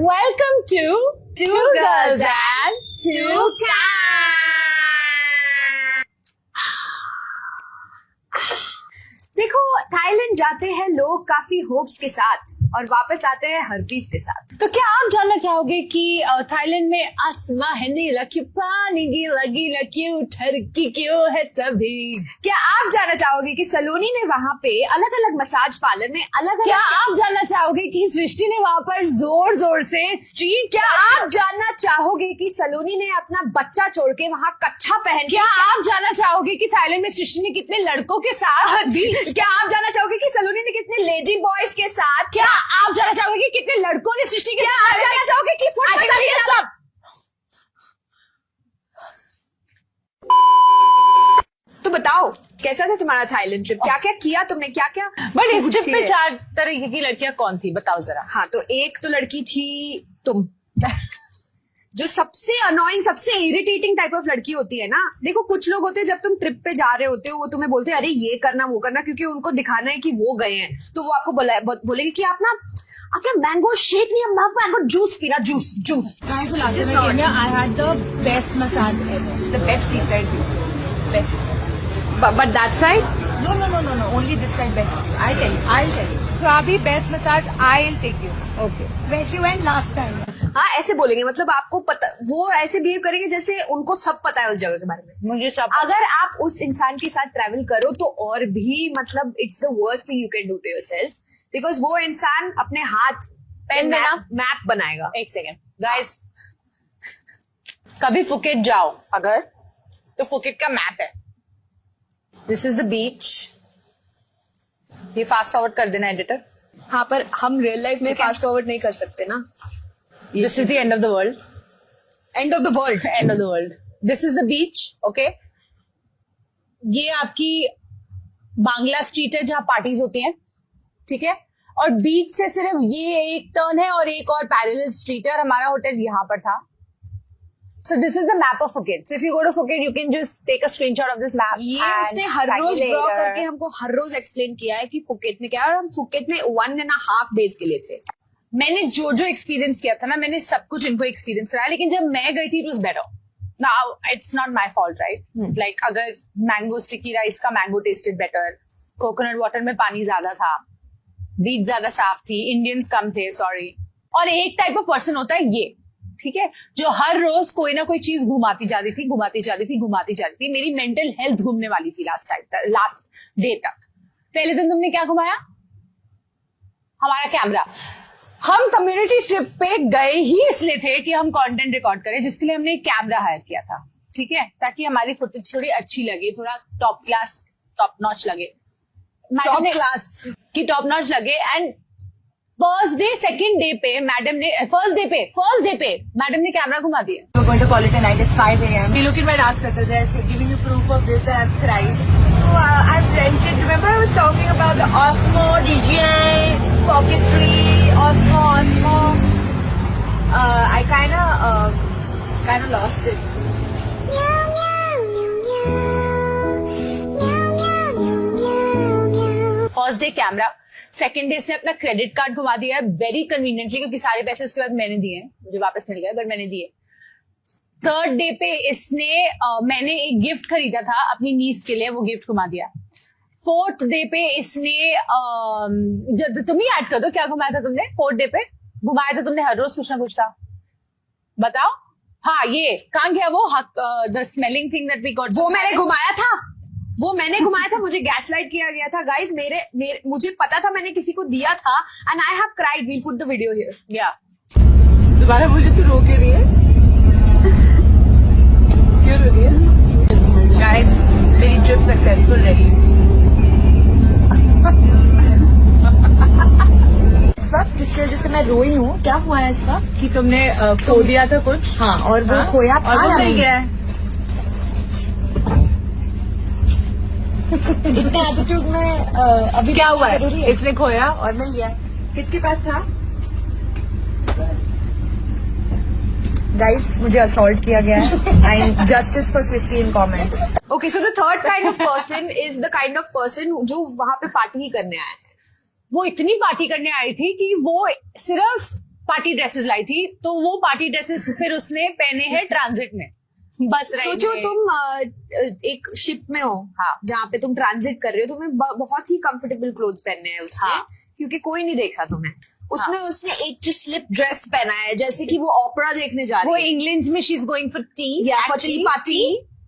Welcome to Two Girls and Two देखो, Thailand जाते हैं लोग काफी होप्स के साथ और वापस आते हैं हर्पीस के साथ। तो क्या आप जानना चाहोगे कि थाईलैंड में आसमां है नीला क्यों, पानी गीला गीला क्यों, ठरकी क्यों है सभी? क्या आप जानना चाहोगे कि सलोनी ने वहाँ पे अलग अलग मसाज पार्लर में अलग क्या आप जानना चाहोगे कि सृष्टि ने वहाँ पर जोर जोर से स्ट्रीट? क्या आप जानना चाहोगे कि सलोनी ने अपना बच्चा छोड़ के वहाँ कच्छा पहन? क्या आप जानना चाहोगे कि थाईलैंड में सृष्टि ने कितने लड़कों के साथ भी? क्या आप जानना चाहोगे कि सलोनी ने कितने लेजी बॉयज के साथ? क्या आप जानना चाहोगे कि कितने लड़कों ने सृष्टि के? क्या आप जानना चाहोगे कि फुट मसाज के साथ? तो बताओ कैसा था तुम्हारा थाईलैंड ट्रिप? क्या क्या किया तुमने? क्या क्या? बट इस ट्रिप पे 4 तरह की लड़कियां कौन थी बताओ जरा। हाँ, तो एक तो लड़की थी तुम, जो सबसे अनोइंग, सबसे इरिटेटिंग टाइप ऑफ लड़की होती है ना। देखो, कुछ लोग होते हैं जब तुम ट्रिप पे जा रहे होते हो वो तुम्हें बोलते हैं अरे ये करना वो करना, क्योंकि उनको दिखाना है कि वो गए हैं। तो वो आपको बोलेंगे कि आप ना क्या मैंगो शेक नहीं, मैंगो जूस पीना, juice juice. I had the best massage ever. The best seaside view. Best. But that side? No. Only this side best view. I'll tell you. Krabi best massage. I'll take you. Okay. Where she went last time. हाँ, ऐसे बोलेंगे, मतलब आपको पता, वो ऐसे behave करेंगे जैसे उनको सब पता है उस जगह के बारे में। मुझे सब। अगर आप उस इंसान के साथ ट्रैवल करो तो और भी, मतलब it's the worst thing you can do to yourself, because वो इंसान अपने हाथ पेन में मैप बनाएगा। एक सेकेंड गाइस, कभी फुकेट जाओ अगर, तो फुकेट का मैप है, दिस इज द बीच। ये फास्ट फॉरवर्ड कर देना एडिटर। हाँ, पर हम रियल लाइफ में फास्ट फॉरवर्ड नहीं कर सकते ना। This is the end of the world. End of the world. End of the world. This is the beach. Okay, ये आपकी बांग्ला स्ट्रीट है जहां पार्टीज होती हैं, ठीक है। और बीच से सिर्फ ये एक टर्न है और एक और पैरेलल स्ट्रीट है, और हमारा होटल यहाँ पर था। So this is the map of Phuket. So if you go to Phuket, you can just take a screenshot of this map. ये उसने हर रोज ड्रॉ करके हमको हर रोज एक्सप्लेन किया है कि फुकेट में क्या है, और हम फुकेट में 1.5 days के लिए थे। मैंने जो एक्सपीरियंस किया था ना, मैंने सब कुछ इनको एक्सपीरियंस कराया, लेकिन जब मैं गई थी it was better. Now it's not my fault, right? Like अगर मैंगो स्टिकी राइस का mango tested better, coconut water में पानी ज्यादा था, बीच ज्यादा साफ थी, इंडियंस कम थे, सॉरी। और एक टाइप ऑफ पर्सन होता है ये, ठीक है, जो हर रोज कोई ना कोई चीज घुमाती जाती थी। मेरी मेंटल हेल्थ घूमने वाली थी लास्ट डे तक। पहले दिन तुमने क्या घुमाया? हमारा कैमरा। हम कम्युनिटी ट्रिप पे गए ही इसलिए थे कि हम कंटेंट रिकॉर्ड करें, जिसके लिए हमने एक कैमरा हायर किया था, ठीक है, ताकि हमारी फुटेज थोड़ी अच्छी लगे, थोड़ा टॉप क्लास, टॉप नॉच लगे, टॉप क्लास की टॉप नॉच लगे। And first day second day पे मैडम ने मैडम ने कैमरा घुमा दिया। We're going to call it a night. It's 5 a.m. You look at my dark circles. They're giving you proof of this. I've cried. So I've rented. Remember I was talking about the Osmo DJI Pocket 3 Osmo. I kind of lost it. First day camera, second day इसने अपना credit card घुमा दिया है very conveniently, क्योंकि सारे पैसे उसके बाद मैंने दिए हैं, मुझे वापस मिल गए बट मैंने दिए। थर्ड डे पे इसने मैंने एक गिफ्ट खरीदा था अपनी नीस के लिए, वो गिफ्ट घुमा दिया। फोर्थ डे पे इसने तुम ही ऐड कर दो, क्या घुमाया था तुमने? फोर्थ डे पे घुमाया था तुमने हर रोज कुछ ना कुछ था, बताओ। हाँ, ये कहाँ गया वो the smelling thing that we got? वो मैंने घुमाया था, मुझे गैसलाइट किया गया था गाइस। मुझे पता था, मैंने किसी को दिया था, and I have cried. We'll put the video here. या दोबारा बोलिए तो रो के रही है। क्यों रो रही है? गाइस, मेरी ट्रिप सक्सेसफुल रही। इस वक्त जिससे मैं रोई हूँ, क्या हुआ है इस वक्त? कि तुमने खो दिया था कुछ। हाँ, और वो खोया था, और वो मिल गया है। इतना एटीट्यूड में अभी क्या हुआ है? इसने खोया और मिल गया। किसके पास था? गाइस, मुझे असॉल्ट किया गया है। I am justice for Srishti in comments. Okay, so the third kind of person is the kind of person जो वहां पे पार्टी ही करने आया है। वो इतनी पार्टी करने आई थी कि वो सिर्फ पार्टी ड्रेसेस लाई थी, तो वो पार्टी ड्रेसेस फिर उसने पहने हैं ट्रांजिट में, बस सोचो तुम एक शिप में हो, हाँ। जहाँ पे तुम ट्रांजिट कर रहे हो, तुम्हें बहुत ही कंफर्टेबल क्लोथ्स पहनने हैं उसने, हाँ। क्योंकि कोई नहीं देख रहा तुम्हें। उसमें उसने एक जो स्लिप ड्रेस पहना है, जैसे कि वो ओपेरा देखने जा वो रही है, इंग्लैंड में she is going for T, या फॉर टी पार्टी।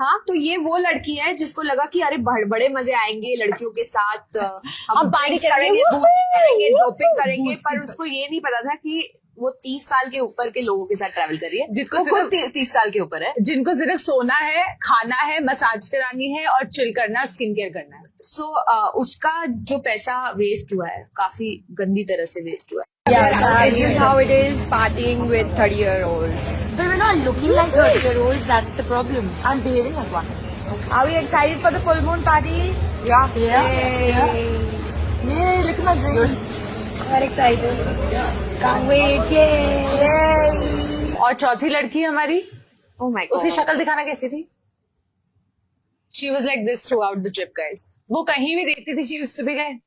हाँ, तो ये वो लड़की है जिसको लगा कि अरे बड़े मजे आएंगे लड़कियों के साथ, हम party drinks करेंगे, करेंगे, boozing करेंगे, ड्रॉपिंग करेंगे, पर उसको ये नहीं पता था कि वो 30 साल के ऊपर के लोगों के साथ ट्रैवल कर रही है, जिसको वो खुद सिर्फ- 30 साल के ऊपर है। जिनको सिर्फ सोना है, खाना है, मसाज करानी है और चिल करना, स्किन केयर करना है। सो उसका जो पैसा वेस्ट हुआ है, काफी गंदी तरह से वेस्ट हुआ है। This is how it is partying with 30-year-olds. But we're not looking like 30-year-olds, that's the problem. I'm behaving like one. Are we excited for the full moon party? Yeah. Yay! Yay, look at my drink. Very excited. Can't wait, yay! और चौथी लड़की हमारी, Oh my उसकी God. शक्ल दिखाना कैसी थी? She was like this throughout the trip, guys. वो कहीं भी देखती थी, she used to be like,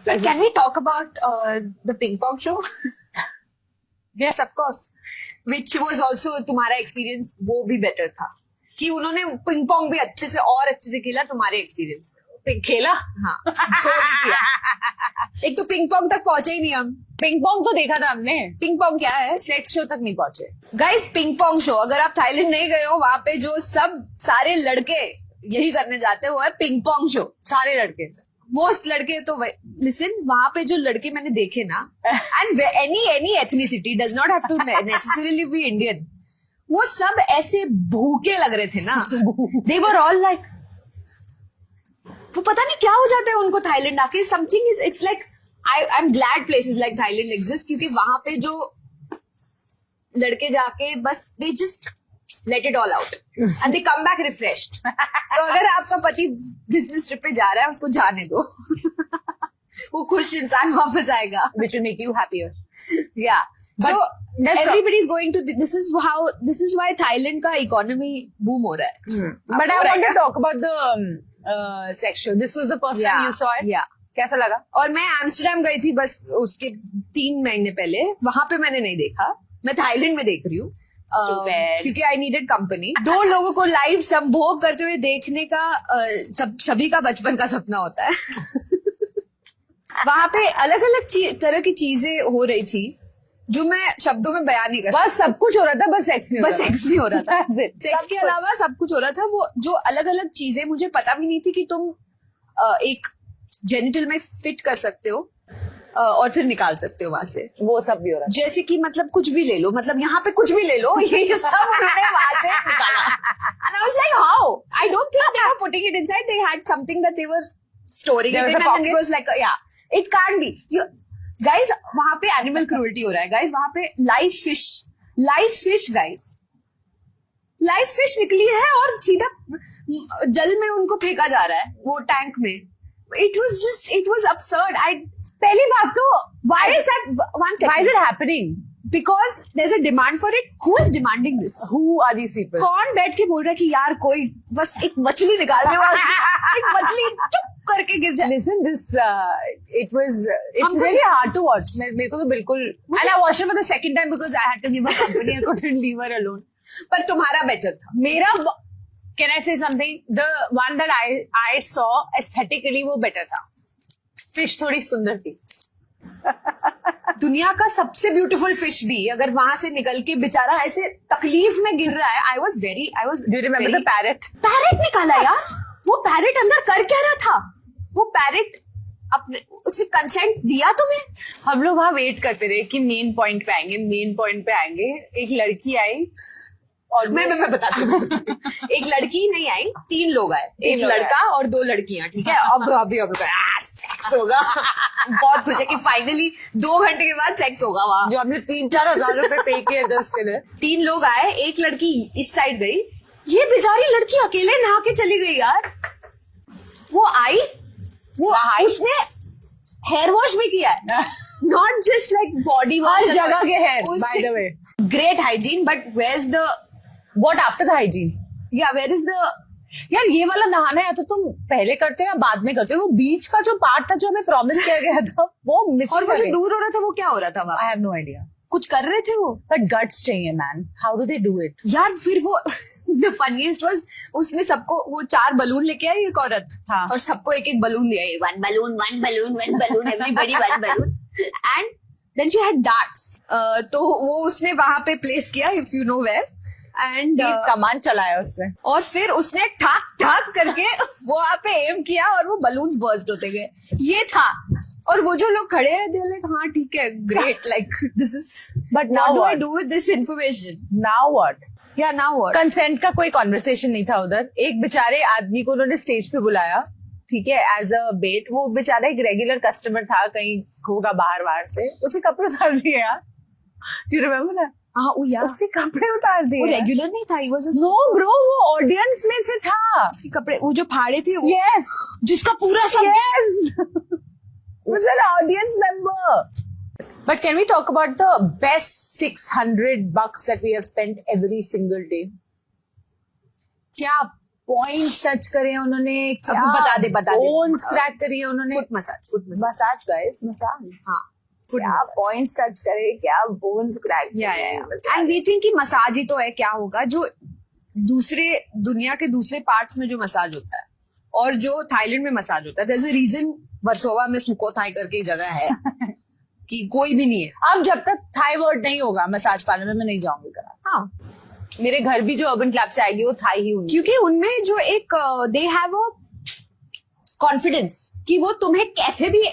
But can we talk about the ping pong show? yes, of course. Which was also तुम्हारा एक्सपीरियंस वो भी बेटर था, कि उन्होंने पिंग पोंग भी अच्छे से और अच्छे से खेला तुम्हारे एक्सपीरियंस। खेला हाँ, जो भी किया। एक तो पिंग पोंग तक पहुंचे ही नहीं हम। पिंग पोंग तो देखा था हमने, पिंग पोंग क्या है? सेक्स शो तक नहीं पहुंचे। गाइस, पिंग पोंग शो, अगर आप थाईलैंड नहीं गए हो, वहां पे जो सब सारे लड़के यही करने जाते हैं, वो है पिंग पोंग शो। सारे लड़के, मोस्ट लड़के तो लिसन, वहां पे जो लड़के मैंने देखे ना, and any ethnicity, does not have to necessarily be Indian, वो सब ऐसे भूखे लग रहे थे ना। दे वर ऑल लाइक, वो पता नहीं क्या हो जाता है उनको थाईलैंड आके, something is, it's like, I am glad places like Thailand exist, क्योंकि वहां पे जो लड़के जाके बस they just let it all out and they come back refreshed. तो अगर आपका पति बिजनेस ट्रिप पे जा रहा है, उसको जाने दो। वो खुश इंसान वापस आएगा। which will make you happier. Yeah. But So that's everybody is going to, this is why Thailand का economy boom हो रहा है। But I want to talk about the sex show. This was the first time you saw it. Yeah. कैसा लगा? और मैं Amsterdam गई थी बस उसके 3 महीने पहले, वहां पे मैंने नहीं देखा, मैं थाईलैंड में देख रही हूँ। Stupid. क्योंकि आई नीडेड कंपनी। 2 लोगों को लाइव संभोग करते हुए देखने का सभी का बचपन का सपना होता है। वहां पे अलग अलग तरह की चीजें हो रही थी जो मैं शब्दों में बयान नहीं कर सकती। बस सब कुछ हो रहा था, बस सेक्स नहीं हो बस रहा था। सेक्स नहीं हो रहा था। That's it. सेक्स सब के कुछ। अलावा सब कुछ हो रहा था। वो जो अलग अलग चीजें, मुझे पता भी नहीं थी कि तुम एक जेनिटल में फिट कर सकते हो और फिर निकाल सकते हो वहां से। वो सब भी हो रहा जैसे कि मतलब कुछ भी ले लो, मतलब यहाँ पे कुछ भी ले लो, ये सब उन्होंने वहां से निकाला। And I was like, how? I don't think they were putting it inside. They had something that they were storing There it was in, a and then it was like, yeah, it can't be. Guys, वहां पे animal cruelty हो रहा है। Guys, वहां पे live fish guys, live fish निकली है और सीधा जल में उनको फेंका जा रहा है वो टैंक में। It was absurd. पहली बात तो why is that? One second. Why is it happening? Because there's a demand for it. Who is demanding this? Who are these people? कौन बैठ के बोल रहा है कि यार कोई बस एक मछली निकाल दे, एक मछली चुप करके गिर जाए। Listen, it's हमको really hard to watch. मेरे को तो बिल्कुल, and I watched it for the second time because I had to give her company. I couldn't leave her alone. पर तुम्हारा बेटर था। मेरा, can I say something? The one that I saw aesthetically वो better था. Fish थोड़ी सुंदर थी. दुनिया का सबसे ब्यूटीफुल फिश भी अगर वहां से निकल के बेचारा ऐसे तकलीफ में गिर रहा है, I was Do you remember the parrot? Parrot निकाला यार। वो पैरेट अंदर कर क्या रहा था? वो पैरेट अपने उसने कंसेंट दिया तुम्हें? हम लोग वहां वेट करते रहे कि मेन पॉइंट पे आएंगे। एक लड़की आई और मैं बताती हूँ। एक लड़की नहीं आई, 3 लोग आए, एक लोग लड़का और 2 लड़कियां। ठीक है, अब सेक्स होगा। बहुत खुश है कि फाइनली 2 घंटे के बाद सेक्स होगा वहां। जो हमने 3-4 हजार रुपए पे किए थे उसके लिए। 3 लोग आए, एक लड़की इस साइड गई, ये बेचारी लड़की अकेले नहा के चली गई यार। वो आई, वो नहाई? उसने हेयर वॉश भी किया है। not just like body wash. हर जगह के हैं, by the way. Great hygiene, but where's the What after the hygiene? where is the यार ये वाला नहाना है तो तुम पहले करते हो या बाद में करते हो? वो बीच का जो पार्ट था जो हमें प्रॉमिस किया गया था वो मिस और वो जो दूर हो रहा था वो क्या हो रहा था वहाँ? I have no idea. कुछ कर रहे थे वो? बट गट्स चाहिए man. How do they do it? यार फिर वो the funniest was उसने सबको वो 4 बलून लेके आई एक औरत. हाँ. और सबको एक एक बलून दिया. one balloon everybody one balloon and then she had darts. तो वो उसने वहां पे प्लेस किया if you know where. And कमान चलाया उसने. और फिर उसने ठाक ठाक करके वहां पे एम किया और वो बलून्स बर्स्ट होते गए. ये था. और वो जो लोग खड़े हैं दे लाइक हाँ ठीक है great like this is but what now do I what? do with this information? Now what? Yeah, now what? Consent का कोई कॉन्वर्सेशन नहीं था उधर. एक बेचारे आदमी को उन्होंने स्टेज पे बुलाया, ठीक है, एज अ बेट. वो बेचारा एक रेगुलर कस्टमर था, कहीं होगा बाहर से. उसके कपड़े उतार दिए यार. Do you remember that? हाँ ओ यार उसके कपड़े उतार दिए. वो रेगुलर नहीं था. he was a no bro, वो ऑडियंस में से था. उसके कपड़े वो जो फाड़े थे वो यस जिसका पूरा सब yes. Was an audience member. But can we talk about the best $600 that we have spent every single day? क्या points touch करे हैं उन्होंने, क्या बता दे bones crack करी है उन्होंने. Foot massage massage guys, massage. हाँ फुट क्या मसाज. points touch करे, क्या bones crack. And we think कि मसाज ही तो है. क्या होगा जो दूसरे दुनिया के दूसरे पार्ट्स में जो मसाज होता है और जो थाईलैंड में मसाज होता है. There is a reason Versova में सुकोथाई करके जगह है कि कोई भी नहीं है. अब जब तक थाई वर्ड नहीं होगा मसाज पार्लर में मैं नहीं जाऊंगी करा. हाँ मेरे घर भी जो अर्बन क्लब से आएगी वो थाई ही होगी. क्योंकि उनमें जो एक दे हैव अ कॉन्फिडेंस कि वो तुम्हें कैसे भी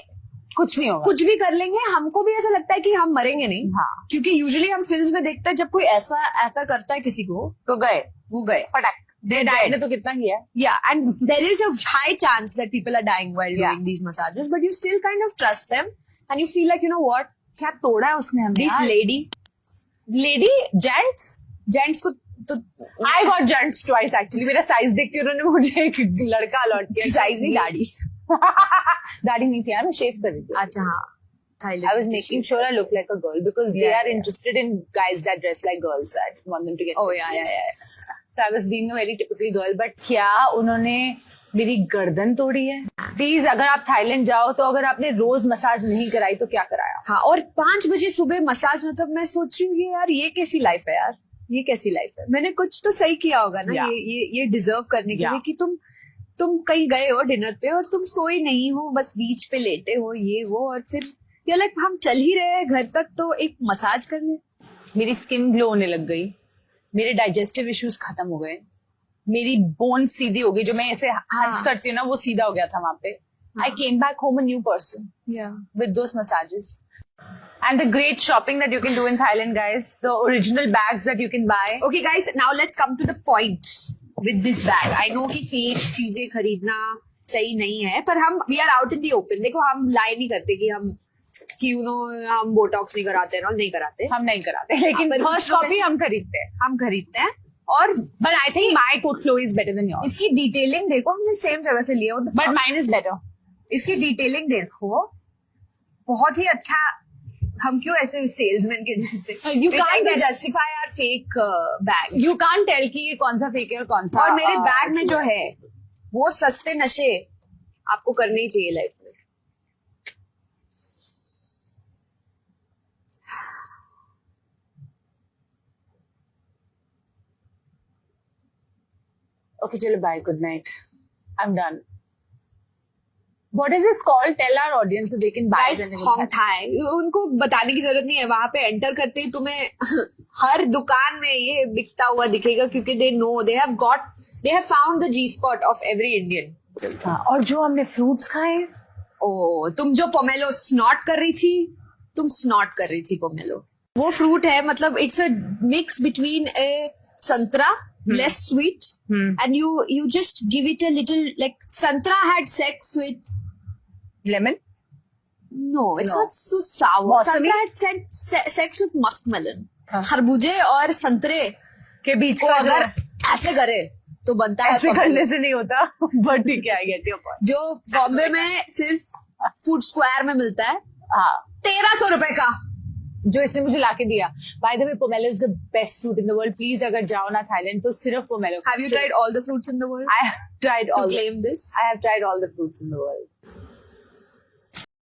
कुछ नहीं होगा. कुछ भी कर लेंगे. हमको भी ऐसा लगता है कि हम मरेंगे नहीं. हाँ. क्योंकि यूजुअली हम फिल्म्स में देखते हैं जब कोई ऐसा करता है किसी को तो गए वो गए. फटाक. died. ने तो कितना किया है. Yeah, and there is a high chance that people are dying while Yeah. doing these massages, but you still kind of trust them, and you feel like, you know what, क्या तोड़ा है उसने हमें. this lady gents को तो I got gents twice actually. मेरा size देख के उन्होंने मुझे एक लड़का अलॉट किया. साइज नहीं दाढ़ी. दाढ़ी नहीं थी यार, मैं शेव कर रही थी. अच्छा हाँ. I was making sure I look like a girl because they are interested in guys that dress like girls. I want them to get. Oh yeah. So I was being a very typical girl, but क्या उन्होंने मेरी गर्दन तोड़ी है. Please अगर आप Thailand जाओ तो अगर आपने रोज मसाज नहीं कराई तो क्या कराया. हाँ. और 5 बजे सुबह मसाज. मतलब मैं सोच रही हूँ कि यार ये कैसी लाइफ है यार. ये कैसी लाइफ है. मैंने कुछ तो सही किया होगा ना. Yeah. ये डिजर्व करने के लिए कि तुम कहीं गए हो डिनर पे और तुम सोए नहीं हो, बस बीच पे लेटे हो ये वो, और फिर ये लाइक हम चल ही रहे हैं घर तक तो एक मसाज कर ले. मेरी स्किन ग्लो होने लग गई. मेरे डाइजेस्टिव इश्यूज खत्म हो गए. मेरी बोन सीधी हो गई. जो मैं ऐसे हंच करती हूँ ना वो सीधा हो गया था वहां पे. I came back home a new person with those massages. And the great shopping that you can do in Thailand, guys. The original bags that you can buy. Okay, guys, now let's come to the point with this bag. I know कि fake चीजें खरीदना सही नहीं है, पर हम we are out in the open. देखो हम lie नहीं करते कि हम बोटॉक्स नहीं कराते ना, नहीं कराते. हम नहीं कराते, लेकिन पर फर्स्ट कुछ लोग कॉपी हम खरीदते हैं. हम खरीदते हैं. और But I think my coat flow is better than yours. इसकी डिटेलिंग देखो, हमने सेम जगह से लिया. But mine is better. इसकी डिटेलिंग देखो, बहुत ही अच्छा. हम क्यों ऐसे सेल्समैन के जैसे You can't get- justify our fake bag. You can't tell कि ये कौन सा फेक है और कौन सा. और मेरे बैग में जो है वो सस्ते नशे आपको करने ही चाहिए लाइफ में. Okay, चलो bye. Good night. I'm done. What is this called? Tell our audience so they can buy it. Hong Thai. उनको बताने की जरूरत नहीं है. वहां पे एंटर करते ही तुम्हें हर दुकान में ये बिकता हुआ दिखेगा क्योंकि they know they have found the G-spot of every Indian. हाँ, और जो हमने फ्रूट्स खाए. ओ तुम जो पोमेलो स्नॉट कर रही थी, तुम स्नॉट कर रही थी पोमेलो. वो फ्रूट है, मतलब इट्स अ मिक्स बिटवीन ए संतरा, less sweet, and you just give it a little, like santra had sex with Lemon? no, it's No. not so sour. Mosami? Santra had sex with muskmelon. खरबूजे और संतरे के बीच को का अगर ऐसे करे तो बनता है ऐसे pomelo. करने से नहीं होता. But ठीक है, I get your point. जो बॉम्बे में सिर्फ फूड स्क्वायर में मिलता है. हाँ. 1300 रुपए का। जो इसने मुझे लाके दिया। By the way pomelo is the best fruit in the world. Please अगर जाओ ना थाईलैंड तो सिर्फ pomelo. Have you tried all the fruits in the world? I have tried To all claim this? I have tried all the fruits in the world.